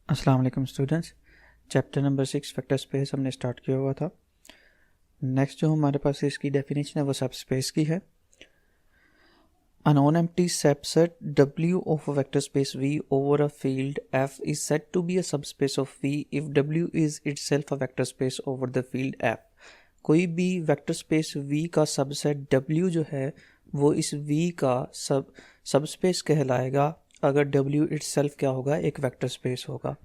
अस्सलाम वालेकुम students. Chapter number 6 vector space हमने स्टार्ट किया हुआ था। नेक्स्ट जो हमारे पास इसकी डेफिनेशन है वो सब स्पेस की है। A non-empty subset W of a vector space V over a field F is said to be a subspace of V if W is itself a vector space over the field F। कोई भी vector space V का subset W जो है वो इस V का subspace कहलाएगा अगर W itself क्या होगा, एक वेक्टर स्पेस होगा।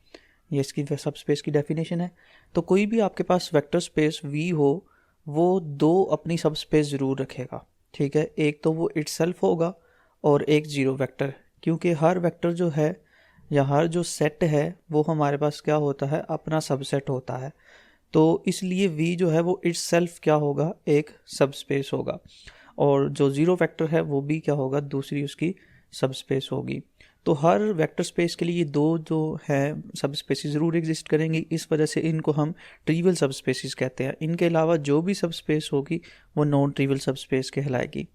ये इसकी सब स्पेस की डेफिनेशन है। तो कोई भी आपके पास वेक्टर स्पेस V हो वो दो अपनी सब स्पेस ज़रूर रखेगा, ठीक है। एक तो वो इटसेल्फ होगा और एक जीरो वेक्टर, क्योंकि हर वेक्टर जो है या हर जो सेट है वो हमारे पास क्या होता है, अपना सबसेट होता है। तो इसलिए V जो है वो इटसेल्फ क्या होगा, एक सब स्पेस होगा, और जो ज़ीरो वेक्टर है वो भी क्या होगा, दूसरी उसकी सब स्पेस होगी। तो हर वेक्टर स्पेस के लिए दो जो है सब स्पेसिस ज़रूर एग्जिस्ट करेंगी, इस वजह से इनको हम ट्रिवियल सब स्पेसिस कहते हैं। इनके अलावा जो भी सब स्पेस होगी वो नॉन ट्रिवियल सब स्पेस कहलाएगी।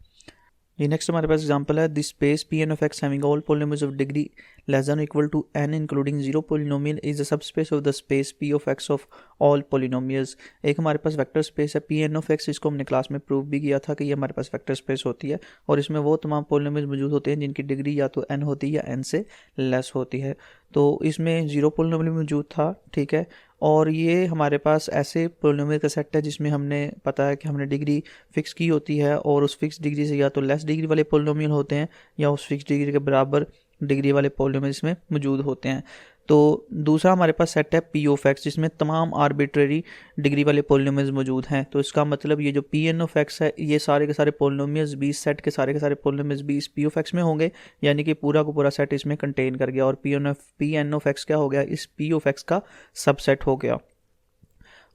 ये नेक्स्ट हमारे पास एग्जांपल है, this space P N of X having all polynomials of degree less than equal to N including zero polynomial is a subspace of the space P of X of all polynomials. एक हमारे पास vector space है P N of X, इसको हमने class में prove भी किया था कि ये हमारे पास वेक्टर स्पेस होती है और इसमें वो तमाम पॉलिनोमियल्स मौजूद होते हैं जिनकी डिग्री या तो एन होती है या एन से लेस होती है। तो इसमें जीरो पॉलिनोमियल मौजूद था, ठीक है। और ये हमारे पास ऐसे पॉलिनोमियल का सेट है जिसमें हमने पता है कि हमने डिग्री फिक्स की होती है और उस फिक्स डिग्री से या तो लेस डिग्री वाले पॉलिनोमियल होते हैं या उस फिक्स डिग्री के बराबर डिग्री वाले पॉलिनोमियल इसमें मौजूद होते हैं। तो दूसरा हमारे पास सेट है पी ऑफ एक्स जिसमें तमाम आर्बिट्रेरी डिग्री वाले पॉलिनोमियल्स मौजूद हैं। तो इसका मतलब ये जो पी एन ऑफ एक्स है ये सारे के सारे पॉलिनोमियल्स भी, सेट के सारे पॉलिनोमियल्स भी इस पी ऑफ एक्स में होंगे, यानी कि पूरा का पूरा सेट इसमें कंटेन कर गया और पी एन ऑफ एक्स क्या हो गया, इस पी ऑफ एक्स का सबसेट हो गया।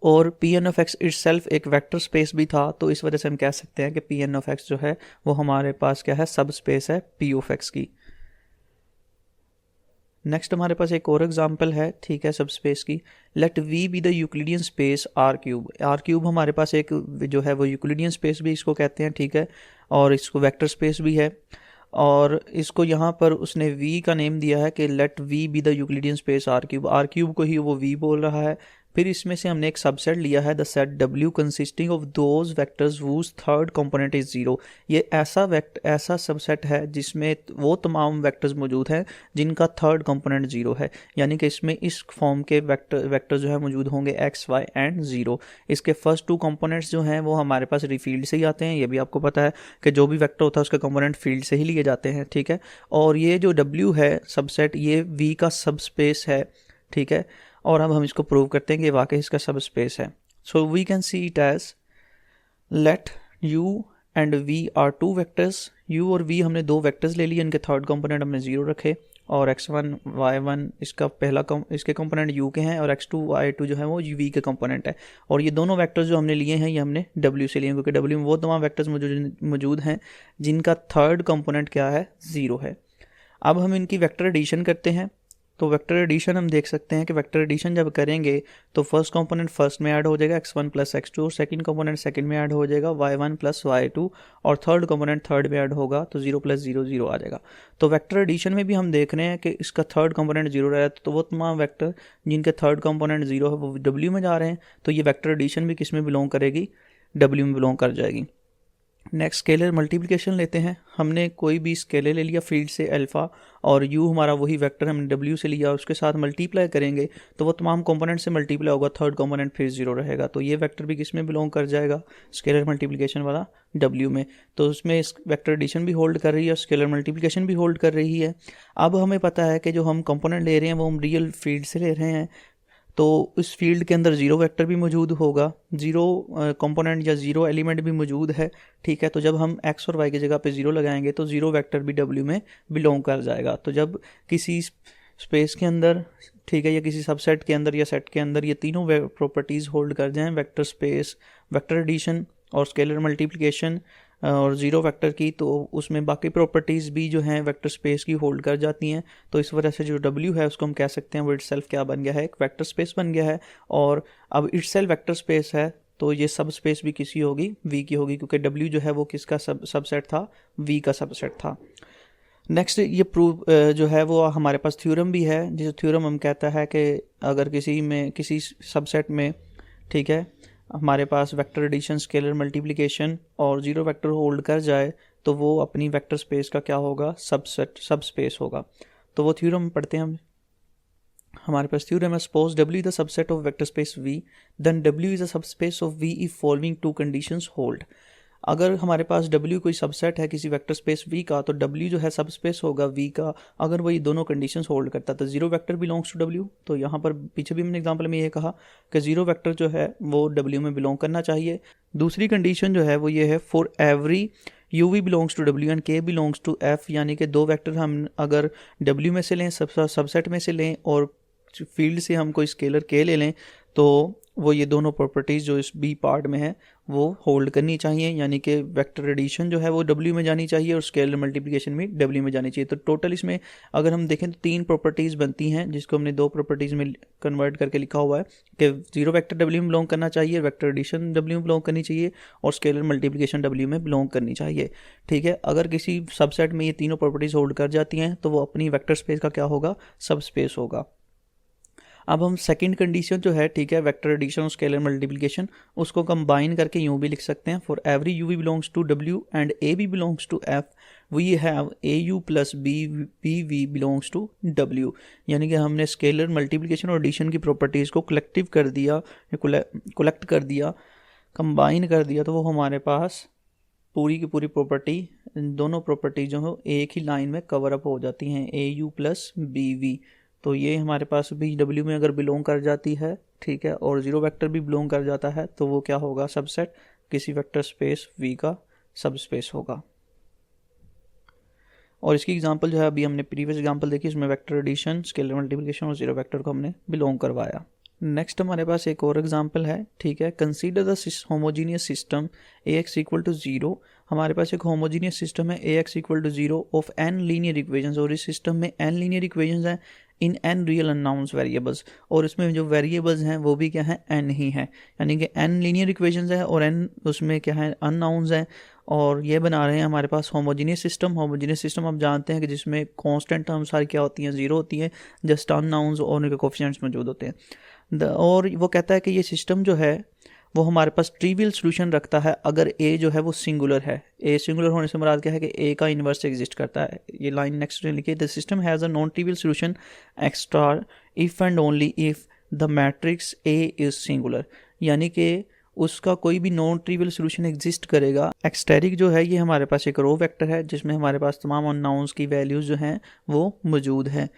और P N of X itself एक वेक्टर स्पेस भी था, तो इस वजह से हम कह सकते हैं कि पी एन ऑफ एक्स जो है वो हमारे पास क्या है, सब स्पेस है पी ऑफ एक्स की। नेक्स्ट हमारे पास एक और एग्जांपल है, ठीक है, सब स्पेस की। Let V be the Euclidean space R cube. R cube हमारे पास एक जो है वो यूक्लिडियन स्पेस भी इसको कहते हैं, ठीक है, और इसको वेक्टर स्पेस भी है। और इसको यहाँ पर उसने v का नेम दिया है कि let v be the Euclidean space R cube. R cube को ही वो v बोल रहा है। फिर इसमें से हमने एक सबसेट लिया है, the set w consisting of those vectors whose third component is zero. ये ऐसा सबसेट है जिसमें वो तमाम वेक्टर्स मौजूद हैं जिनका थर्ड कंपोनेंट जीरो है, यानी कि इसमें इस फॉर्म के वेक्टर जो है मौजूद होंगे x y एंड जीरो। इसके फर्स्ट टू कंपोनेंट्स जो हैं वो हमारे पास फील्ड से ही आते हैं, ये भी आपको पता है कि जो भी वेक्टर होता है उसका कंपोनेंट फील्ड से ही लिए जाते हैं, ठीक है। और ये जो W है सबसेट, ये V का सब स्पेस है, ठीक है। और अब हम इसको प्रूव करते हैं कि वाकई इसका सब स्पेस है। So we can see it as let U and V are two vectors. U और V हमने दो वेक्टर्स ले लिए, इनके थर्ड कंपोनेंट हमने जीरो रखे, और x1 y1 इसका इसके कंपोनेंट u के हैं और x2 y2 जो है वो v के कंपोनेंट है। और ये दोनों वेक्टर्स जो हमने लिए हैं ये हमने w से लिए हैं, क्योंकि w में वो तमाम वेक्टर्स मौजूद हैं जिनका थर्ड कंपोनेंट क्या है, ज़ीरो है। अब हम इनकी वेक्टर एडिशन करते हैं। तो वेक्टर एडिशन हम देख सकते हैं कि वेक्टर एडिशन जब करेंगे तो फर्स्ट कंपोनेंट फर्स्ट में ऐड हो जाएगा x1 प्लस x2, और सेकंड कंपोनेंट सेकंड में ऐड हो जाएगा y1 प्लस y2, और थर्ड कंपोनेंट थर्ड में ऐड होगा तो 0 प्लस 0 0 आ जाएगा। तो वेक्टर एडिशन में भी हम देख रहे हैं कि इसका थर्ड कंपोनेंट जीरो रहा है, तो वो तमाम वेक्टर जिनके थर्ड कंपोनेंट जीरो है वो w में जा रहे हैं, तो ये वेक्टर एडिशन भी किस में बिलोंग करेगी, w में बिलोंग कर जाएगी। नेक्स्ट स्केलर मल्टीप्लिकेशन लेते हैं। हमने कोई भी स्केलर ले लिया फील्ड से अल्फ़ा, और u हमारा वही वेक्टर हमने w से लिया और उसके साथ मल्टीप्लाई करेंगे तो वो तमाम कंपोनेंट से मल्टीप्लाई होगा, थर्ड कंपोनेंट फिर जीरो रहेगा, तो ये वेक्टर भी किस में बिलोंग कर जाएगा, स्केलर मल्टीप्लिकेशन वाला w में। तो उसमें वेक्टर एडिशन भी होल्ड कर रही है और स्केलर मल्टीप्लिकेशन भी होल्ड कर रही है। अब हमें पता है कि जो हम कंपोनेंट ले रहे हैं वो हम रियल फील्ड से ले रहे हैं, तो इस फील्ड के अंदर जीरो वेक्टर भी मौजूद होगा, जीरो कंपोनेंट या जीरो एलिमेंट भी मौजूद है, ठीक है। तो जब हम x और y की जगह पे जीरो लगाएंगे तो जीरो वेक्टर भी w में बिलोंग कर जाएगा। तो जब किसी स्पेस के अंदर, ठीक है, या किसी सबसेट के अंदर या सेट के अंदर ये तीनों प्रॉपर्टीज़ होल्ड कर जाएं, वेक्टर स्पेस, वेक्टर एडिशन और स्केलर मल्टीप्लिकेशन और ज़ीरो वेक्टर की, तो उसमें बाकी प्रॉपर्टीज़ भी जो हैं वेक्टर स्पेस की होल्ड कर जाती हैं। तो इस वजह से जो W है उसको हम कह सकते हैं वो इटसेल्फ क्या बन गया है, एक वेक्टर स्पेस बन गया है। और अब इटसेल्फ वेक्टर स्पेस है तो ये सब स्पेस भी किसी होगी, V की होगी, क्योंकि W जो है वो किसका सबसेट था, V का सबसेट था। नेक्स्ट ये प्रूव जो है वो हमारे पास थ्योरम भी है, जिस थ्योरम हम कहता है कि अगर किसी सबसेट में, ठीक है, हमारे पास वेक्टर एडिशन, स्केलर मल्टीप्लिकेशन और जीरो वेक्टर होल्ड कर जाए तो वो अपनी वेक्टर स्पेस का क्या होगा, सब स्पेस होगा। तो वो थ्योरम पढ़ते हैं हम। हमारे पास थ्योरम है, suppose W the subset of vector space V, then W is a subspace of V if following two conditions hold. अगर हमारे पास W कोई सबसेट है किसी वेक्टर स्पेस V का, तो W जो है सबस्पेस होगा V का अगर वो ये दोनों कंडीशंस होल्ड करता है। तो zero vector belongs to W, तो यहाँ पर पीछे भी हमने एग्जांपल में ये कहा कि जीरो वेक्टर जो है वो W में बिलोंग करना चाहिए। दूसरी कंडीशन जो है वो ये है, for every UV belongs to W and K belongs to F, यानी कि दो वेक्टर हम अगर W में से लें, सबसेट में से लें, और फील्ड से हम कोई स्केलर K ले लें, तो वो ये दोनों प्रॉपर्टीज़ जो इस बी पार्ट में है वो होल्ड करनी चाहिए, यानी कि वेक्टर एडिशन जो है वो W में जानी चाहिए और स्केलर मल्टीप्लिकेशन भी W में जानी चाहिए। तो टोटल इसमें अगर हम देखें तो तीन प्रॉपर्टीज़ बनती हैं, जिसको हमने दो प्रॉपर्टीज़ में कन्वर्ट करके लिखा हुआ है कि जीरो वेक्टर W में बिलोंग करना चाहिए, वेक्टर एडिशन W में बिलोंग करनी चाहिए और स्केलर मल्टीप्लिकेशन W में बिलोंग करनी चाहिए। ठीक है, अगर किसी सबसेट में ये तीनों प्रॉपर्टीज़ होल्ड कर जाती हैं तो वो अपनी वेक्टर स्पेस का क्या होगा, सब स्पेस होगा। अब हम सेकंड कंडीशन जो है, ठीक है, वेक्टर एडिशन और स्केलर मल्टीप्लिकेशन, उसको कंबाइन करके यूँ भी लिख सकते हैं, for every UV belongs to W and AB belongs to F we have AU plus BV belongs to W। यानी कि हमने स्केलर मल्टीप्लिकेशन और एडिशन की प्रॉपर्टीज़ को कलेक्ट कर दिया, कंबाइन कर दिया, तो वो हमारे पास पूरी की पूरी प्रॉपर्टी, दोनों प्रॉपर्टी जो हो एक ही लाइन में कवर अप हो जाती हैं, AU प्लस BV। तो ये हमारे पास भी W में अगर बिलोंग कर जाती है, ठीक है, और जीरो वेक्टर भी बिलोंग कर जाता है, तो वो क्या होगा, सबसेट किसी वेक्टर स्पेस V का सब स्पेस होगा। और इसकी एग्जांपल जो है अभी हमने प्रीवियस एग्जांपल देखी, इसमें वेक्टर एडिशन, स्केलर मल्टीप्लिकेशन और जीरो वेक्टर को हमने बिलोंग करवाया। नेक्स्ट हमारे पास एक और एग्जांपल है, ठीक है, consider the homogeneous system AX equal to 0। हमारे पास एक होमोजीनियस सिस्टम है AX equal to 0 of n linear equations, और इस सिस्टम में n लीनियर इक्वेशंस हैं in n real unknowns variables, और इसमें जो वेरिएबल्स हैं वो भी क्या है, n ही है, यानी कि n लीनियर इक्वेशंस है और n उसमें क्या है, अननाउंस हैं। और ये बना रहे हैं हमारे पास होमोजीनियस सिस्टम। होमोजीनियस सिस्टम हम जानते हैं कि जिसमें कांस्टेंट टर्म्स सारी क्या होती हैं, जीरो होती हैं, जस्ट अननाउंस और उनके कोफिशिएंट्स मौजूद होते हैं। और वो कहता है कि ये सिस्टम जो है वो हमारे पास ट्रिवियल सोल्यूशन रखता है अगर ए जो है वो सिंगुलर है। ए सिंगुलर होने से मुराद क्या है कि ए का इन्वर्स एग्जिस्ट करता है। ये लाइन नेक्स्ट लिखिए, the system has a non trivial solution x star if and only if the matrix A is singular, यानी कि उसका कोई भी नॉन ट्रिवियल सोल्यूशन एग्जिस्ट करेगा। एक्सटेरिक जो है ये हमारे पास एक रो वेक्टर है जिसमें हमारे पास तमाम अननाउंस की वैल्यूज़ जो हैं वो मौजूद हैं।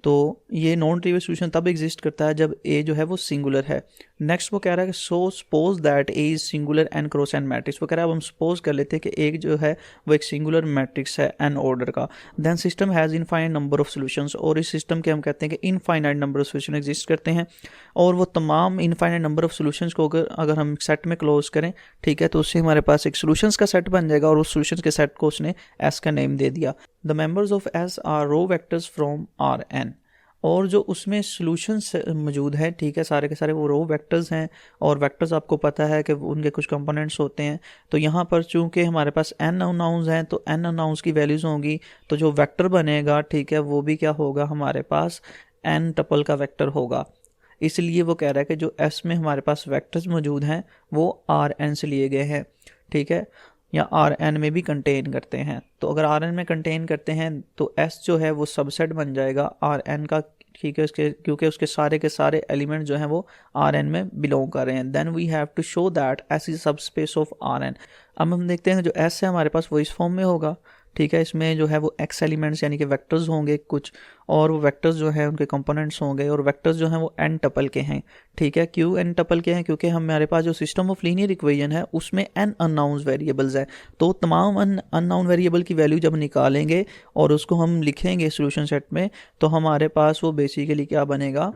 तो ये नॉन ट्रिवियल सोल्यूशन तब एग्जिस्ट करता है जब ए जो है वो सिंगुलर है। नेक्स्ट वो कह रहा है कि so suppose that A is singular N cross N matrix. वो कह रहा है अब हम सपोज कर लेते हैं कि एक जो है वो एक सिंगुलर मैट्रिक्स है एन ऑर्डर का। Then system has infinite number of solutions, और इस सिस्टम के हम कहते हैं कि infinite number of solution exist करते हैं, और वो तमाम इनफाइनाइट नंबर ऑफ सोल्यूशंस को अगर हम सेट में क्लोज करें, ठीक है, तो उससे हमारे पास एक सोल्यूशंस का सेट बन जाएगा, और उस सोल्यूशंस के सेट को उसने एस का नेम दे दिया। The members of S are row vectors from R N, और जो उसमें सॉल्यूशंस मौजूद है, ठीक है, सारे के सारे वो रो वेक्टर्स हैं, और वेक्टर्स आपको पता है कि उनके कुछ कंपोनेंट्स होते हैं। तो यहाँ पर चूंकि हमारे पास n अननाउंस हैं तो n अननाउंस की वैल्यूज़ होंगी, तो जो वेक्टर बनेगा, ठीक है, वो भी क्या होगा, हमारे पास n टपल का वेक्टर होगा। इसलिए वो कह रहा है कि जो S में हमारे पास वेक्टर्स मौजूद हैं वो Rn से लिए गए हैं, ठीक है, या Rn में भी कंटेन करते हैं। तो अगर Rn में कंटेन करते हैं तो S जो है वो सबसेट बन जाएगा Rn का, ठीक है, उसके क्योंकि उसके सारे के सारे एलिमेंट जो हैं वो Rn में बिलोंग कर रहे हैं। Then we have to show that S is subspace of Rn। अब हम देखते हैं जो S है हमारे पास वो इस फॉर्म में होगा, ठीक है, इसमें जो है वो x एलिमेंट्स यानी कि वेक्टर्स होंगे कुछ, और वो वेक्टर्स जो हैं उनके कंपोनेंट्स होंगे, और वेक्टर्स जो हैं वो n टपल के हैं, ठीक है। क्यों n टपल के हैं? क्योंकि हमारे पास जो सिस्टम ऑफ लीनियर इक्वेशन है उसमें n अननाउन वेरिएबल्स हैं, तो तमाम अननाउन वेरिएबल की वैल्यू जब निकालेंगे और उसको हम लिखेंगे सोल्यूशन सेट में, तो हमारे पास वो बेसिकली क्या बनेगा,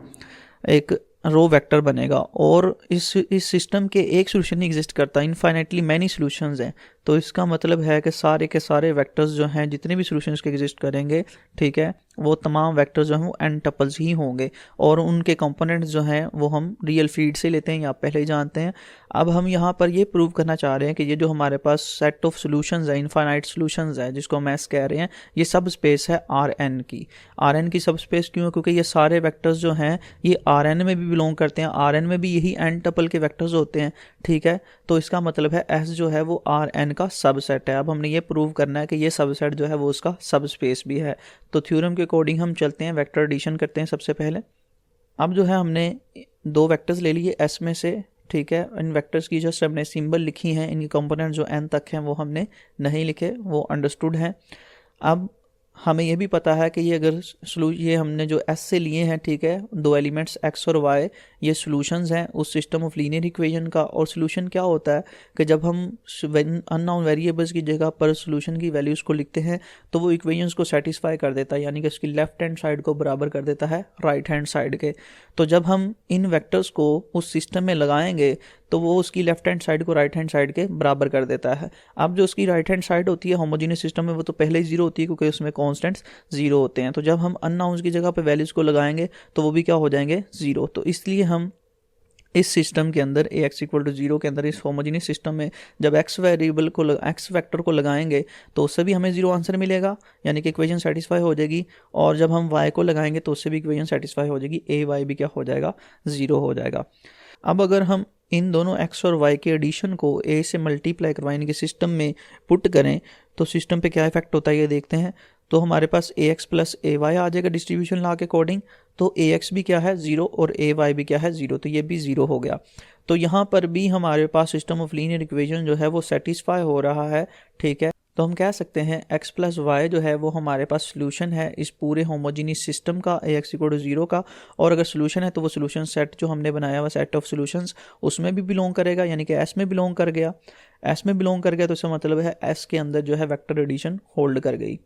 एक रो वेक्टर बनेगा। और इस सिस्टम के एक सोल्यूशन नहीं एग्जिस्ट करता, इनफाइनाइटली मैनी सोल्यूशंस हैं। तो इसका मतलब है कि सारे के सारे वेक्टर्स जो हैं, जितने भी सोल्यूशंस के एग्जिस्ट करेंगे, ठीक है, वो तमाम वेक्टर्स जो हैं वो n टपल्स ही होंगे। और उनके कंपोनेंट्स जो हैं वो हम रियल फील्ड से लेते हैं, ये आप पहले ही जानते हैं। अब हम यहाँ पर ये प्रूव करना चाह रहे हैं कि ये जो हमारे पास सेट ऑफ सॉल्यूशंस है, इनफाइनाइट सॉल्यूशंस है, जिसको हम एस कह रहे हैं, ये सब स्पेस है Rn की। Rn की सब स्पेस क्यों? क्योंकि ये सारे वेक्टर्स जो हैं ये Rn में भी बिलोंग करते हैं, Rn में भी यही n टपल के वेक्टर्स होते हैं, ठीक है। तो इसका मतलब है S जो है वो Rn का सबसेट है। अब हमने ये प्रूव करना है कि ये सबसेट जो है वो उसका सब स्पेस भी है। तो थ्योरम के अकॉर्डिंग हम चलते हैं, वेक्टर एडिशन करते हैं सबसे पहले। अब जो है हमने दो वेक्टर्स ले लिए S में से, ठीक है। इन वेक्टर्स की जस्ट हमने सिंबल लिखी हैं, इनकी कंपोनेंट जो n तक हैं वो हमने नहीं लिखे, वो अंडरस्टूड हैं। अब हमें ये भी पता है कि ये अगर ये हमने जो S से लिए हैं, ठीक है, दो एलिमेंट्स x और y, ये सॉल्यूशंस हैं उस सिस्टम ऑफ लीनियर इक्वेशन का। और सॉल्यूशन क्या होता है कि जब हम अननोन वेरिएबल्स की जगह पर सॉल्यूशन की वैल्यूज़ को लिखते हैं तो वो इक्वेशंस को सेटिस्फाई कर देता है, यानी कि उसकी लेफ्ट हैंड साइड को बराबर कर देता है राइट हैंड साइड के। तो जब हम इन वेक्टर्स को उस सिस्टम में लगाएंगे तो वो उसकी लेफ्ट हैंड साइड को राइट हैंड साइड के बराबर कर देता है। अब जो उसकी राइट हैंड साइड होती है होमोजेनियस सिस्टम में, वो तो पहले ही जीरो होती है क्योंकि उसमें कॉन्स्टेंट्स जीरो होते हैं। तो जब हम अननाउंस की जगह पे वैल्यूज़ को लगाएंगे तो वो भी क्या हो जाएंगे? जीरो। तो इसलिए हम इस सिस्टम के अंदर ax इक्वल टू जीरो के अंदर, इस होमोजेनियस सिस्टम में जब x वेरिएबल को x वेक्टर को लगाएंगे तो उससे भी हमें जीरो आंसर मिलेगा, यानी कि इक्वेशन सेटिस्फाई हो जाएगी। और जब हम y को लगाएंगे तो उससे भी इक्वेशन सेटिस्फाई हो जाएगी, a y भी क्या हो जाएगा? जीरो हो जाएगा। अब अगर हम इन दोनों x और y के एडिशन को a से मल्टीप्लाई करवाएं, इनके सिस्टम में पुट करें तो सिस्टम पे क्या इफेक्ट होता है ये देखते हैं। तो हमारे पास ax प्लस ay आ जाएगा डिस्ट्रीब्यूशन लॉ के अकॉर्डिंग। तो ax भी क्या है? जीरो, और ay भी क्या है? जीरो। तो ये भी जीरो हो गया। तो यहाँ पर भी हमारे पास सिस्टम ऑफ लीनियर इक्वेशन जो है वो सेटिस्फाई हो रहा है, ठीक है। तो हम कह सकते हैं x प्लस वाई जो है वो हमारे पास सोल्यूशन है इस पूरे होमोजीनियस सिस्टम का, ax इक्वल टू जीरो का। और अगर सोल्यूशन है तो वो सोल्यूशन सेट जो हमने बनाया हुआ सेट ऑफ सोल्यूशंस उसमें भी बिलोंग करेगा, यानी कि S में बिलोंग कर गया। S में बिलोंग कर गया तो इसका मतलब है S के अंदर जो है वेक्टर एडिशन होल्ड कर गई।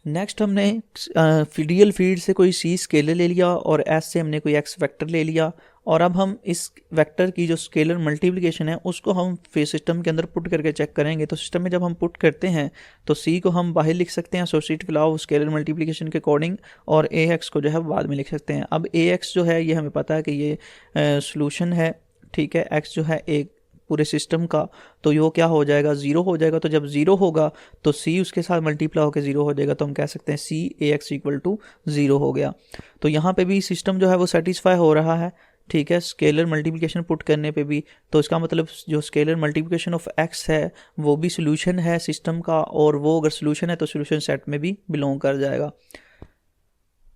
नेक्स्ट हमने रियल फील्ड से कोई C स्केलर ले लिया और S से हमने कोई X वेक्टर ले लिया। और अब हम इस वेक्टर की जो स्केलर मल्टीप्लिकेशन है उसको हम फिर सिस्टम के अंदर पुट करके चेक करेंगे। तो सिस्टम में जब हम पुट करते हैं तो C को हम बाहर लिख सकते हैं associative law of scalar multiplication के अकॉर्डिंग, और AX को जो है बाद में लिख सकते हैं। अब AX जो है ये हमें पता है कि ये सोल्यूशन है, ठीक है। X जो है एक पूरे सिस्टम का, तो ये क्या हो जाएगा? जीरो हो जाएगा। तो जब जीरो होगा तो C उसके साथ मल्टीप्लाई होकर जीरो हो जाएगा। तो हम कह सकते हैं C AX equal to zero हो गया। तो यहाँ पे भी सिस्टम जो है वो सेटिस्फाई हो रहा है, ठीक है, स्केलर मल्टीप्लिकेशन पुट करने पे भी। तो इसका मतलब जो स्केलर मल्टीप्लिकेशन ऑफ x है वो भी सोल्यूशन है सिस्टम का, और वो अगर सोल्यूशन है तो सोल्यूशन सेट में भी बिलोंग कर जाएगा।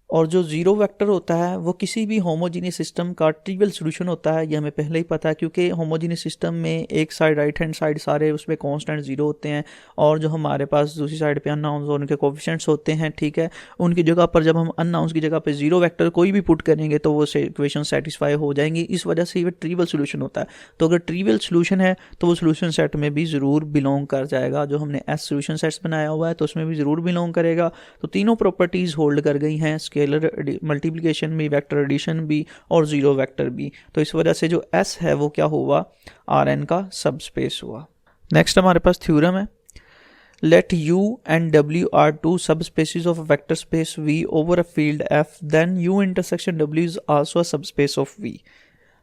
और जो जीरो वेक्टर होता है वो किसी भी होमोजीनियस सिस्टम का ट्रिवियल सॉल्यूशन होता है, ये हमें पहले ही पता है, क्योंकि होमोजीनियस सिस्टम में एक साइड राइट हैंड साइड सारे उसमें कांस्टेंट जीरो होते हैं, और जो हमारे पास दूसरी साइड पे अननाउंस और उनके कोफिशिएंट्स होते हैं, ठीक है। उनकी जगह पर जब हम अननाउंस की जगह पे जीरो वेक्टर कोई भी पुट करेंगे तो वो इक्वेशन सेटिस्फाई हो जाएंगी। इस वजह से ये ट्रिवियल सॉल्यूशन होता है। तो अगर ट्रिवियल सॉल्यूशन है तो वो सॉल्यूशन सेट में भी ज़रूर बिलोंग कर जाएगा। जो हमने एस सॉल्यूशन सेट्स बनाया हुआ है तो उसमें भी ज़रूर बिलोंग करेगा। तो तीनों प्रॉपर्टीज़ होल्ड कर गई हैं, स्केलर मल्टीप्लिकेशन भी, वेक्टर एडिशन भी, और जीरो वेक्टर भी। तो इस वजह से जो S है वो क्या हुआ? Rn का सब स्पेस हुआ। नेक्स्ट हमारे पास थ्योरम है, let U and W are two subspaces of a vector space V over a field F, then U intersection W is also a subspace of V।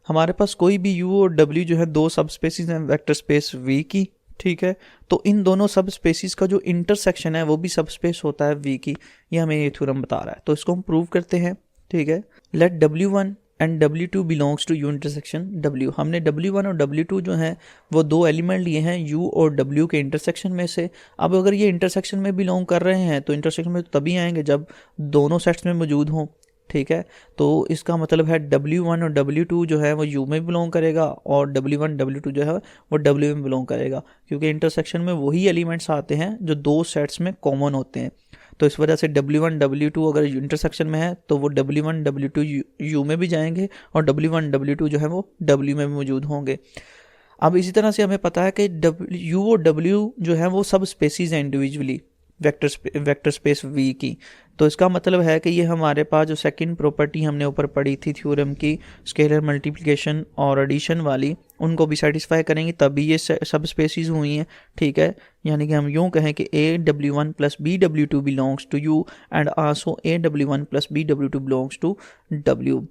हमारे पास कोई भी U और W जो है दो सबस्पेसिस हैं वेक्टर स्पेस V की, ठीक है। तो इन दोनों सब स्पेसिस का जो इंटरसेक्शन है वो भी सब स्पेस होता है V की, ये हमें ये थ्योरम बता रहा है। तो इसको हम प्रूव करते हैं, ठीक है। Let W1 and W2 belongs to U intersection W। हमने W1 और W2 जो हैं वो दो एलिमेंट लिए हैं U और W के इंटरसेक्शन में से। अब अगर ये इंटरसेक्शन में बिलोंग कर रहे हैं तो इंटरसेक्शन में तभी आएंगे जब दोनों सेट्स में मौजूद हों, ठीक है। तो इसका मतलब है W1 और W2 जो है वो U में बिलोंग करेगा, और W1 W2 जो है वो W में बिलोंग करेगा, क्योंकि इंटरसेक्शन में वही एलिमेंट्स आते हैं जो दो सेट्स में कॉमन होते हैं। तो इस वजह से W1 W2 अगर इंटरसेक्शन में है तो वो W1 W2 U में भी जाएंगे, और W1 W2 जो है वो W में भी मौजूद होंगे। अब इसी तरह से हमें पता है कि U और W जो है वो सब स्पेसीज हैं इंडिविजुअली, वेक्टर स्पेस वी की। तो इसका मतलब है कि ये हमारे पास जो सेकंड प्रॉपर्टी हमने ऊपर पढ़ी थी थ्योरम की, स्केलर मल्टीप्लिकेशन और एडिशन वाली, उनको भी सेटिस्फाई करेंगी तभी ये सब स्पेसीज हुई हैं, ठीक है। यानी कि हम यूँ कहें कि AW1 plus BW2 belongs to U and also AW1 plus BW2 belongs to W।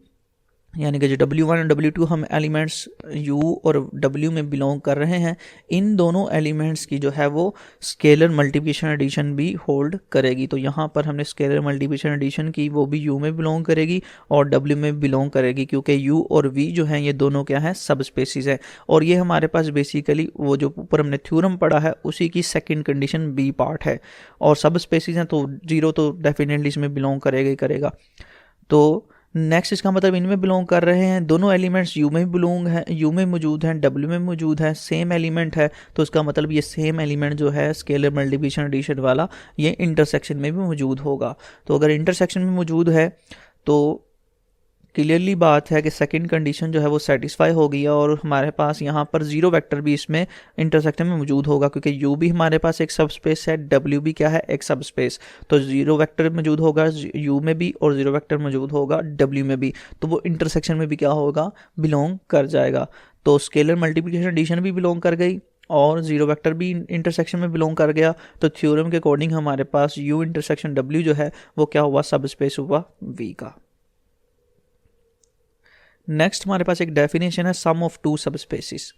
यानी कि जो W1 और W2 हम एलिमेंट्स U और W में बिलोंग कर रहे हैं, इन दोनों एलिमेंट्स की जो है वो स्केलर मल्टीप्लिकेशन एडिशन भी होल्ड करेगी। तो यहाँ पर हमने स्केलर मल्टीप्लिकेशन एडिशन की, वो भी U में बिलोंग करेगी और W में बिलोंग करेगी, क्योंकि U और V जो हैं ये दोनों क्या हैं, सब स्पेसीज हैं। और ये हमारे पास बेसिकली वो जो ऊपर हमने थ्योरम पढ़ा है उसी की सेकेंड कंडीशन B पार्ट है। और सब स्पेसीज हैं तो जीरो तो डेफिनेटली इसमें बिलोंग करेगा ही करेगा। तो नेक्स्ट इसका मतलब इनमें बिलोंग कर रहे हैं, दोनों एलिमेंट्स यू में बिलोंग हैं, यू में मौजूद हैं, डब्ल्यू में मौजूद है, सेम एलिमेंट है। तो इसका मतलब ये सेम एलिमेंट जो है स्केलर मल्टीप्लिकेशन एडिशन वाला, ये इंटरसेक्शन में भी मौजूद होगा। तो अगर इंटरसेक्शन में मौजूद है तो क्लियरली बात है कि सेकंड कंडीशन जो है वो सेटिस्फाई हो गई है और हमारे पास यहाँ पर जीरो वेक्टर भी इसमें इंटरसेक्शन में मौजूद होगा, क्योंकि यू भी हमारे पास एक सब स्पेस है, डब्ल्यू भी क्या है, एक सब स्पेस। तो जीरो वेक्टर मौजूद होगा यू में भी और जीरो वेक्टर मौजूद होगा डब्ल्यू में भी, तो वो इंटरसेक्शन में भी क्या होगा, बिलोंग कर जाएगा। तो स्केलर मल्टीप्लिकेशन एडिशन भी बिलोंग कर गई और जीरो वेक्टर भी इंटरसेक्शन में बिलोंग कर गया। तो थ्योरम के अकॉर्डिंग हमारे पास यू इंटरसेक्शन डब्ल्यू जो है वो क्या हुआ, सब स्पेस हुआ वी का। नेक्स्ट हमारे पास एक डेफिनेशन है sum of two subspaces.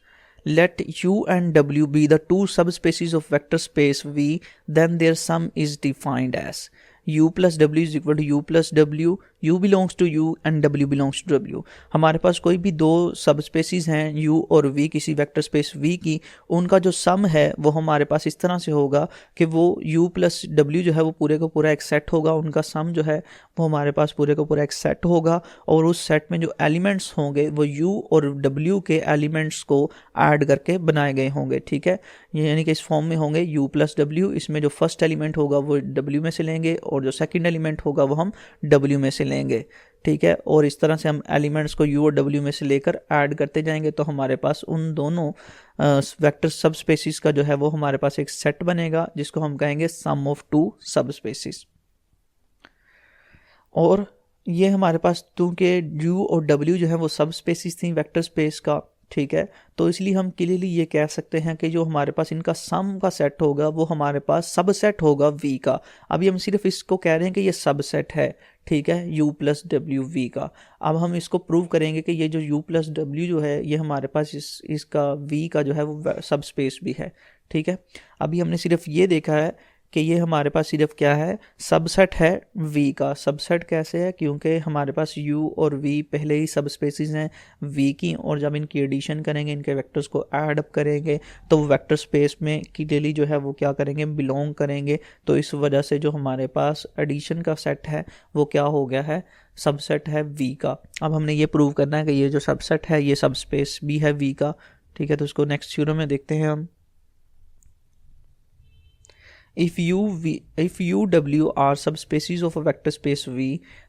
Let U and W be the two subspecies of vector space V, then their sum is defined as U plus W is equal to U plus W, U belongs to U and W belongs to W। हमारे पास कोई भी दो सब species हैं U और V किसी vector space V की, उनका जो सम है वो हमारे पास इस तरह से होगा कि वो U प्लस W जो है वो पूरे का पूरा एक सेट होगा, उनका सम जो है वो हमारे पास पूरे का पूरा एक सेट होगा और उस सेट में जो एलिमेंट्स होंगे वो U और W के एलिमेंट्स को ऐड करके बनाए गए होंगे, ठीक है। यानी कि इस फॉर्म में होंगे U प्लस W, इसमें जो फर्स्ट एलिमेंट होगा वो W में से लेंगे और जो सेकंड एलिमेंट होगा वो हम W में से लेंगे, ठीक है। और इस तरह से हम एलिमेंट्स को U और W में से लेकर ऐड करते जाएंगे तो हमारे पास उन दोनों वेक्टर सब स्पेसिस का जो है वो हमारे पास एक सेट बनेगा जिसको हम कहेंगे सम ऑफ टू सब स्पेसिस। और ये हमारे पास क्योंकि U और W जो है वो सब स्पेसिस थी वेक्टर स्पेस का, ठीक है, तो इसलिए हम क्लियरली ये कह सकते हैं कि जो हमारे पास इनका सम का सेट होगा वो हमारे पास सबसेट होगा V का। अभी हम सिर्फ इसको कह रहे हैं कि ये सबसेट है, ठीक है, U प्लस डब्ल्यू V का। अब हम इसको प्रूव करेंगे कि ये जो U प्लस डब्ल्यू जो है ये हमारे पास इसका V का जो है वो सब स्पेस भी है, ठीक है। अभी हमने सिर्फ ये देखा है कि ये हमारे पास सिर्फ क्या है, सबसेट है V का। सबसेट कैसे है, क्योंकि हमारे पास U और V पहले ही सब स्पेसिस हैं V की, और जब इनकी एडिशन करेंगे, इनके वेक्टर्स को ऐड अप करेंगे तो वो वेक्टर स्पेस में क्लियरली जो है वो क्या करेंगे, बिलोंग करेंगे। तो इस वजह से जो हमारे पास एडिशन का सेट है वो क्या हो गया है, सबसेट है V का। अब हमने ये प्रूव करना है कि ये जो सबसेट है ये सब स्पेस भी है V का, ठीक है। तो उसको नेक्स्ट थ्योरम में देखते हैं हम। If U W are subspecies of a vector space V,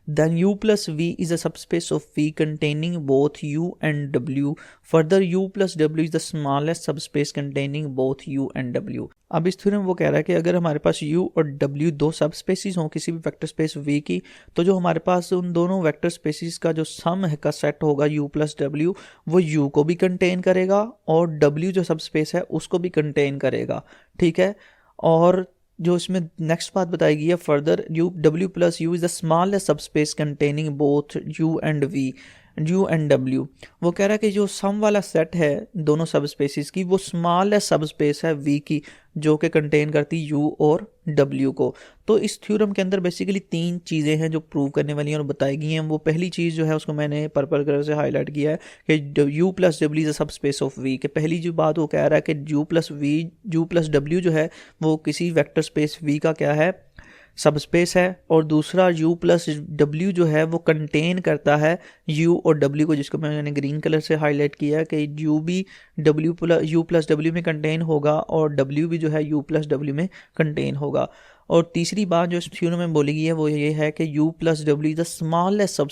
then U plus V is a subspace of V containing both U and W. Further, U plus W is the smallest subspace containing both U and W. अब इस theorem वो कह रहा है कि अगर हमारे पास U और W दो सब स्पेसीज हों किसी भी वेक्टर स्पेस V की, तो जो हमारे पास उन दोनों वेक्टर स्पेसीज का जो सम है का सेट होगा U प्लस W, वो U को भी कंटेन करेगा और W जो सब स्पेस है उसको भी कंटेन करेगा, ठीक है। और जो इसमें नेक्स्ट बात बताई गई है, further W plus U is the smallest subspace containing both U and W। वो कह रहा है कि जो सम वाला सेट है दोनों सब स्पेसिस की, वो स्मॉलेस्ट सब स्पेस है V की, जो कि कंटेन करती U और W को। तो इस थ्योरम के अंदर बेसिकली तीन चीज़ें हैं जो प्रूव करने वाली हैं और बताई गई हैं। वो पहली चीज़ जो है उसको मैंने पर्पल कलर से हाईलाइट किया है कि U plus W is a सब स्पेस ऑफ V। के पहली जो बात वो कह रहा है कि U प्लस W जो है वो किसी वेक्टर स्पेस V का क्या है, सब स्पेस है। और दूसरा U प्लस W जो है वो कंटेन करता है U और W को, जिसको मैंने ग्रीन कलर से हाईलाइट किया है कि U भी U प्लस W में कंटेन होगा और W भी जो है U प्लस W में कंटेन होगा। और तीसरी बात जो इस थ्योरम में बोली गई है वो ये है कि U plus W is the smallest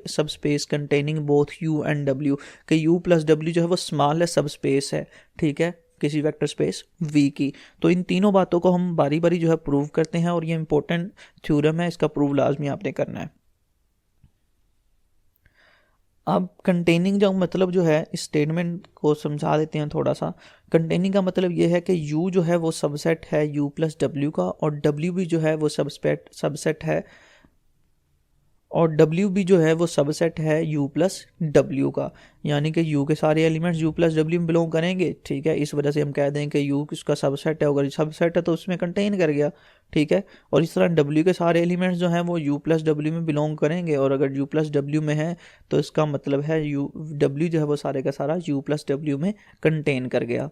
subspace containing both U and W, कि U प्लस W जो है वो स्मॉलेस्ट सब स्पेस है, ठीक है, किसी वेक्टर स्पेस V की। तो इन तीनों बातों को हम बारी बारी जो है प्रूव करते हैं और ये इंपॉर्टेंट थ्योरम है, इसका प्रूव लाजमी आपने करना है। अब कंटेनिंग का मतलब जो है, इस स्टेटमेंट को समझा देते हैं थोड़ा सा। कंटेनिंग का मतलब ये है कि U जो है वो सबसेट है U प्लस W का, और W भी जो है वो सबसेट है, और W भी जो है वो सबसेट है U प्लस W का। यानी कि U के सारे एलिमेंट्स U प्लस W में बिलोंग करेंगे, ठीक है। इस वजह से हम कह दें कि U किसका सबसेट है, अगर सबसेट है तो उसमें कंटेन कर गया, ठीक है। और इस तरह W के सारे एलिमेंट्स जो हैं वो U प्लस W में बिलोंग करेंगे, और अगर U प्लस W में है तो इसका मतलब है W जो है वो सारे का सारा U प्लस W में कंटेन कर गया।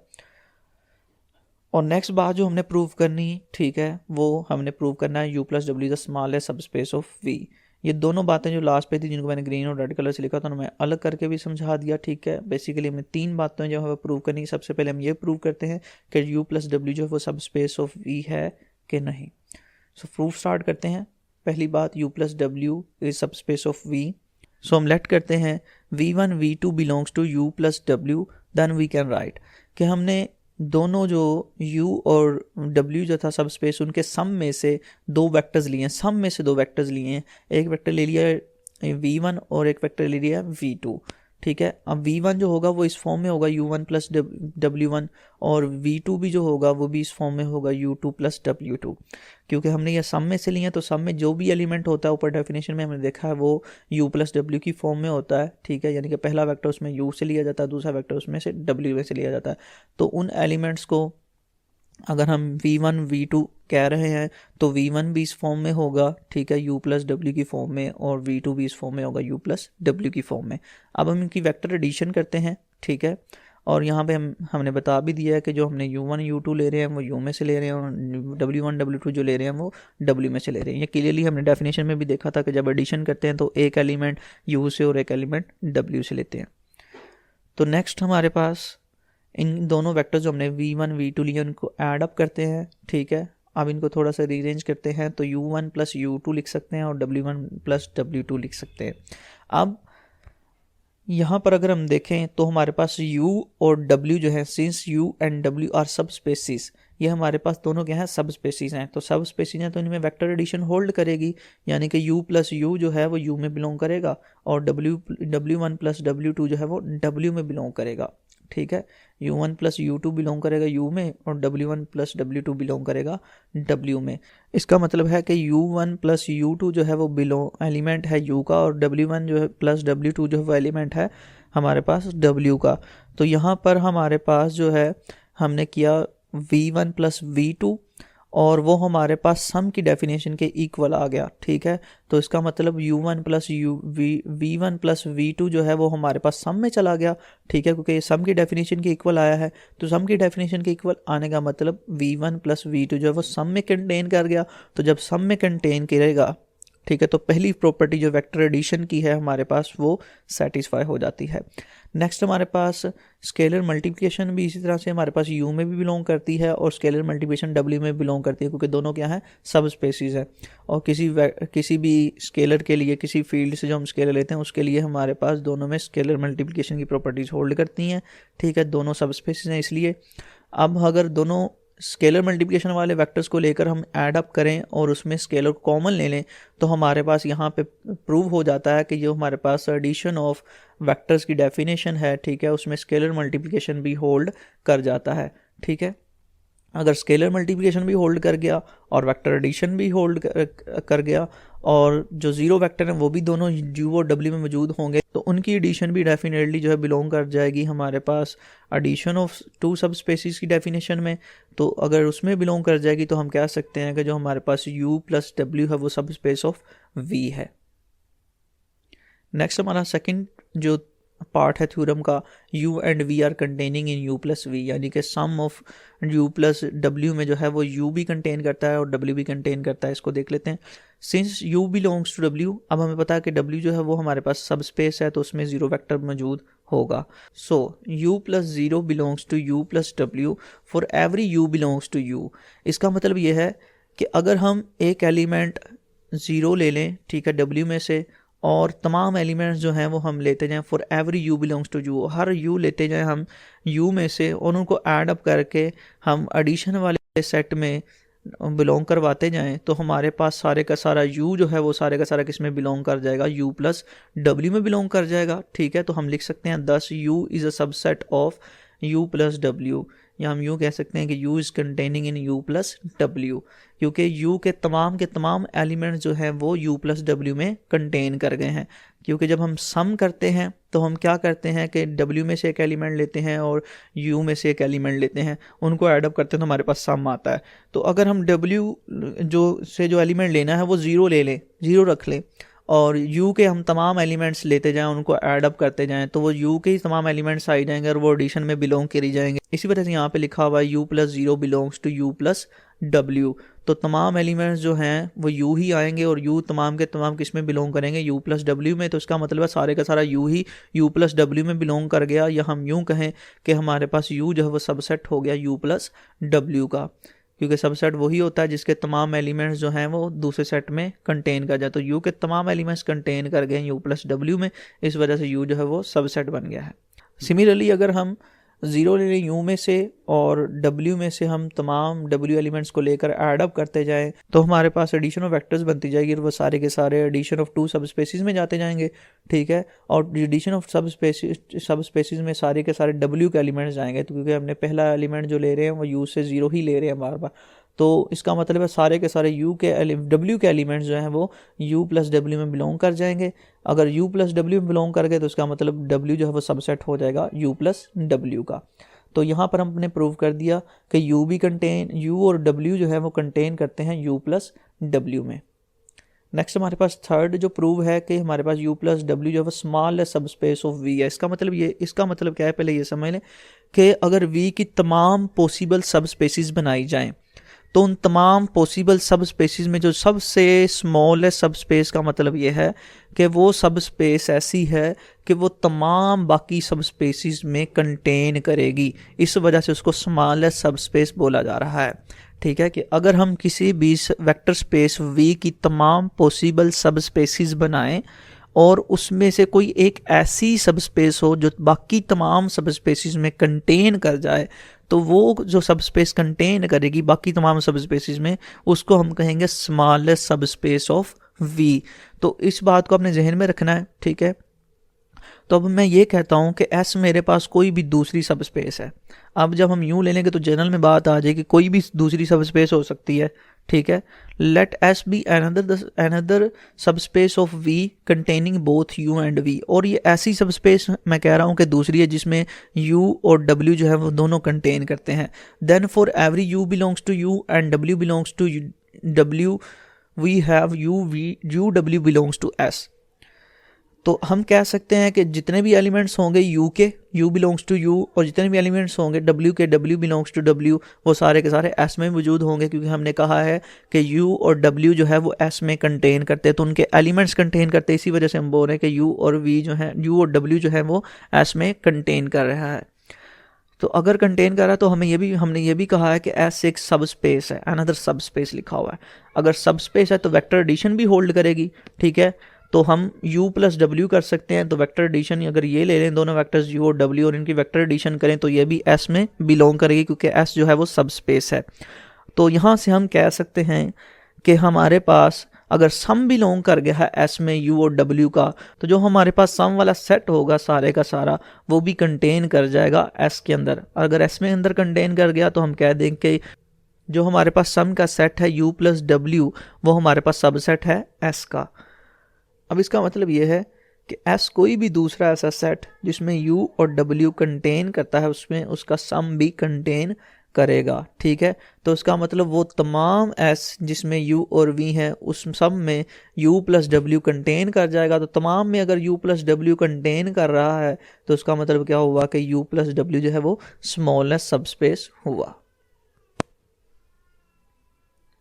और नेक्स्ट बात जो हमने प्रूव करनी, ठीक है, वो हमने प्रूव करना है U plus W the smallest subspace of V। ये दोनों बातें जो लास्ट पे थी, जिनको मैंने ग्रीन और रेड कलर से लिखा था, मैं अलग करके भी समझा दिया, ठीक है। बेसिकली हमें तीन बातें जो है प्रूव करनी। सबसे पहले हम ये प्रूव करते हैं कि U प्लस W जो है वो सब स्पेस ऑफ V है कि नहीं। सो प्रूफ स्टार्ट करते हैं। पहली बात, U plus W is subspace of V। So हम लेट करते हैं V1 V2 belongs to U plus W, then we can write कि हमने दोनों जो U और W जो था सब स्पेस, उनके सम में से दो वेक्टर्स लिए हैं, सम में से दो वेक्टर्स लिए हैं। एक वेक्टर ले लिया V1 और एक वेक्टर ले लिया V2, ठीक है। अब V1 जो होगा वो इस फॉर्म में होगा U1 प्लस W1, और V2 भी जो होगा वो भी इस फॉर्म में होगा U2 प्लस W2। क्योंकि हमने ये सम में से लिए हैं तो सम में जो भी एलिमेंट होता है, ऊपर डेफिनेशन में हमने देखा है, वो U प्लस W की फॉर्म में होता है, ठीक है। यानी कि पहला वेक्टर उसमें U से लिया जाता है, दूसरा वेक्टर उसमें से W में से लिया जाता है। तो उन एलिमेंट्स को अगर हम V1 V2 कह रहे हैं तो V1 भी इस फॉर्म में होगा, ठीक है, U प्लस W की फॉर्म में, और V2 भी इस फॉर्म में होगा U प्लस W की फॉर्म में। अब हम इनकी वेक्टर एडिशन करते हैं, ठीक है। और यहाँ पे हमने बता भी दिया है कि जो हमने U1 U2 ले रहे हैं वो U में से ले रहे हैं, और W1 W2 जो ले रहे हैं वो W में से ले रहे हैं। ये क्लियरली हमने डेफिनेशन में भी देखा था कि जब एडिशन करते हैं तो एक एलिमेंट U से और एक एलिमेंट W से लेते हैं। तो नेक्स्ट हमारे पास इन दोनों वेक्टर्स जो हमने V1 V2 लिए उनको ऐड अप करते हैं, ठीक है। अब इनको थोड़ा सा रीअरेंज करते हैं तो U1 प्लस U2 लिख सकते हैं और W1 प्लस W2 लिख सकते हैं। अब यहाँ पर अगर हम देखें तो हमारे पास U और W जो है, since U and W are subspaces, ये हमारे पास दोनों क्या हैं, सब स्पेसिस हैं। तो सब स्पेसिस हैं तो इनमें वेक्टर एडिशन होल्ड करेगी, यानी कि U प्लस U जो है वो U में बिलोंग करेगा, और W1 प्लस W2 जो है वो W में बिलोंग करेगा, ठीक है। U1 प्लस U2 बिलोंग करेगा U में, और W1 प्लस W2 बिलोंग करेगा W में। इसका मतलब है कि U1 प्लस U2 जो है वो एलिमेंट है U का, और W1 जो है प्लस W2 जो है वो एलिमेंट है हमारे पास W का। तो यहाँ पर हमारे पास जो है हमने किया V1 प्लस V2, और वो हमारे पास सम की डेफिनेशन के इक्वल आ गया, ठीक है। तो इसका मतलब V1 plus V1 plus V2 जो है वो हमारे पास सम में चला गया, ठीक है, क्योंकि ये सम की डेफिनेशन के इक्वल आया है। तो सम की डेफिनेशन के इक्वल आने का मतलब V1 प्लस V2 जो है वो सम में कंटेन कर गया। तो जब सम में कंटेन करेगा, ठीक है, तो पहली प्रॉपर्टी जो वेक्टर एडिशन की है हमारे पास वो सेटिस्फाई हो जाती है। नेक्स्ट हमारे पास स्केलर मल्टीप्लिकेशन भी इसी तरह से हमारे पास U में भी बिलोंग करती है, और स्केलर मल्टीप्लिकेशन W में बिलोंग करती है, क्योंकि दोनों क्या है, सब स्पेसिस है। और किसी भी स्केलर के लिए, किसी फील्ड से जो हम स्केलर लेते हैं उसके लिए हमारे पास दोनों में स्केलर मल्टीप्लिकेशन की प्रॉपर्टीज होल्ड करती हैं, ठीक है, दोनों सब स्पेसिस हैं इसलिए। अब अगर दोनों स्केलर मल्टीप्लिकेशन वाले वेक्टर्स को लेकर हम ऐड अप करें और उसमें स्केलर कॉमन ले लें, तो हमारे पास यहाँ पे प्रूव हो जाता है कि जो हमारे पास एडिशन ऑफ वेक्टर्स की डेफिनेशन है, ठीक है, उसमें स्केलर मल्टीप्लिकेशन भी होल्ड कर जाता है, ठीक है। अगर स्केलर मल्टीप्लिकेशन भी होल्ड कर गया और वेक्टर एडिशन भी होल्ड कर गया, और जो जीरो वेक्टर हैं वो भी दोनों U और W में मौजूद होंगे, तो उनकी एडिशन भी डेफिनेटली जो है बिलोंग कर जाएगी हमारे पास एडिशन ऑफ टू सब स्पेसिस की डेफिनेशन में। तो अगर उसमें बिलोंग कर जाएगी तो हम कह सकते हैं कि जो हमारे पास U प्लस W है वो सब स्पेस ऑफ V है। नेक्स्ट हमारा सेकंड जो पार्ट है थ्योरम का, U and V are containing in U plus V, यानी कि sum of U plus W में जो है वो U भी कंटेन करता है और W भी कंटेन करता है। इसको देख लेते हैं। Since U belongs to W, अब हमें पता है कि W जो है वो हमारे पास सब स्पेस है, तो उसमें जीरो वेक्टर मौजूद होगा। So U plus zero belongs to U plus W for every U belongs to U। इसका मतलब ये है कि अगर हम एक एलिमेंट ज़ीरो ले लें, ठीक है, W में से, और तमाम एलिमेंट्स जो हैं वो हम लेते जाएं for every U belongs to U, हर यू लेते जाएं हम यू में से और उनको ऐड अप करके हम एडिशन वाले सेट में बिलोंग करवाते जाएं, तो हमारे पास सारे का सारा u जो है वो सारे का सारा किस में बिलोंग कर जाएगा, u प्लस w में बिलोंग कर जाएगा। ठीक है, तो हम लिख सकते हैं दस u is a subset of u plus w, या हम यूँ कह सकते हैं कि u is containing in u plus w, क्योंकि u के तमाम एलिमेंट्स जो हैं वो u प्लस w में कंटेन कर गए हैं। क्योंकि जब हम सम करते हैं तो हम क्या करते हैं कि w में से एक एलिमेंट लेते हैं और u में से एक एलिमेंट लेते हैं, उनको ऐडअप करते हैं तो हमारे पास सम आता है। तो अगर हम w जो एलिमेंट लेना है वो ज़ीरो ले लें, ज़ीरो रख लें, और u के हम तमाम एलिमेंट्स लेते जाएं, उनको ऐड अप करते जाएं, तो वो u के ही तमाम एलिमेंट्स आ जाएंगे और वो एडिशन में बिलोंग करी जाएंगे। इसी वजह से यहाँ पे लिखा हुआ है u plus zero belongs to u plus w, तो तमाम एलिमेंट्स जो हैं वो u ही आएंगे और u तमाम के तमाम किस में बिलोंग करेंगे, u प्लस w में। तो इसका मतलब है सारे का सारा u ही u प्लस w में बिलोंग कर गया, या हम यूँ कहें कि हमारे पास u जो है वो सबसेट हो गया u प्लस w का, क्योंकि सबसेट वही होता है जिसके तमाम एलिमेंट्स जो हैं वो दूसरे सेट में कंटेन कर जाए। तो u के तमाम एलिमेंट्स कंटेन कर गए u प्लस w में, इस वजह से u जो है वो सबसेट बन गया है। सिमिलरली अगर हम ज़ीरो ले लें u में से और w में से हम तमाम w एलिमेंट्स को लेकर ऐड अप करते जाएं, तो हमारे पास एडिशन ऑफ वेक्टर्स बनती जाएगी और वो सारे के सारे एडिशन ऑफ टू सब स्पेसिस में जाते जाएंगे। ठीक है, और एडिशन ऑफ सब स्पेसिस में सारे के सारे w के एलिमेंट्स जाएंगे, तो क्योंकि हमने पहला एलिमेंट जो ले रहे हैं वो u से ज़ीरो ही ले रहे हैं बार बार, तो इसका मतलब है सारे के सारे w के एलिमेंट्स जो हैं वो u प्लस w में बिलोंग कर जाएंगे। अगर u प्लस w में बिलोंग कर गए तो इसका मतलब w जो है वो सबसेट हो जाएगा u प्लस w का। तो यहाँ पर हमने प्रूव कर दिया कि u और w जो है वो कंटेन करते हैं u प्लस w में। नेक्स्ट हमारे पास थर्ड जो प्रूव है कि हमारे पास u प्लस w जो है वो स्मॉल सब स्पेस ऑफ v है। इसका मतलब क्या है, पहले ये समझ लें कि अगर v की तमाम पॉसिबल सब स्पेसिस बनाई जाएं, तो उन तमाम पॉसिबल सब स्पेसिस में जो सबसे स्मॉलेस्ट सब स्पेस का मतलब ये है कि वो सब स्पेस ऐसी है कि वो तमाम बाकी सब स्पेसिस में कंटेन करेगी, इस वजह से उसको स्मॉलेस्ट सब स्पेस बोला जा रहा है। ठीक है, कि अगर हम किसी भी वेक्टर स्पेस v की तमाम पॉसिबल सब स्पेसिस बनाएं और उसमें से कोई एक ऐसी सब स्पेस हो जो बाकी तमाम सब स्पेसिस में कंटेन कर जाए, तो वो जो सब स्पेस कंटेन करेगी बाकी तमाम सब स्पेसिस में, उसको हम कहेंगे smallest subspace of v। तो इस बात को आपने जहन में रखना है। ठीक है, तो अब मैं ये कहता हूँ कि S मेरे पास कोई भी दूसरी सब स्पेस है। अब जब हम यूँ ले लेंगे तो जनरल में बात आ जाएगी, कोई भी दूसरी सब स्पेस हो सकती है। ठीक है, लेट S बी अनदर सब space of V containing both U and V, और ये ऐसी सब स्पेस मैं कह रहा हूँ कि दूसरी है जिसमें U और W जो है वो दोनों कंटेन करते हैं। Then for every U belongs to U and W belongs to W we have U W belongs to S। तो हम कह सकते हैं कि जितने भी एलिमेंट्स होंगे u के u बिलोंग्स टू u, और जितने भी एलिमेंट्स होंगे w के w बिलोंग्स टू w, वो सारे के सारे s में मौजूद होंगे, क्योंकि हमने कहा है कि u और w जो है वो s में कंटेन करते हैं, तो उनके एलिमेंट्स कंटेन करते हैं। इसी वजह से हम बोल रहे हैं कि u और w जो है वो s में कंटेन कर रहा है। तो अगर कंटेन कर रहा है तो हमने ये भी कहा है कि S एक सब स्पेस है, अनदर सब स्पेस लिखा हुआ है। अगर सब स्पेस है तो वेक्टर एडिशन भी होल्ड करेगी। ठीक है, तो हम u प्लस w कर सकते हैं, तो वेक्टर एडिशन अगर ये ले लें दोनों वेक्टर्स u और w और इनकी वेक्टर एडिशन करें तो ये भी S में बिलोंग करेगी, क्योंकि S जो है वो सब स्पेस है। तो यहाँ से हम कह सकते हैं कि हमारे पास अगर सम बिलोंग कर गया है S में u और w का, तो जो हमारे पास सम वाला सेट होगा सारे का सारा वो भी कंटेन कर जाएगा S के अंदर। अगर S में अंदर कंटेन कर गया तो हम कह देंगे कि जो हमारे पास सम का सेट है u प्लस w वो हमारे पास सबसेट है S का। अब इसका मतलब ये है कि S कोई भी दूसरा ऐसा सेट जिसमें u और w कंटेन करता है उसमें उसका सम भी कंटेन करेगा। ठीक है, तो इसका मतलब वो तमाम S जिसमें u और v है उस सब में u प्लस w कंटेन कर जाएगा। तो तमाम में अगर u प्लस w कंटेन कर रहा है तो उसका मतलब क्या हुआ कि u प्लस w जो है वो स्मॉलेस्ट सब स्पेस हुआ।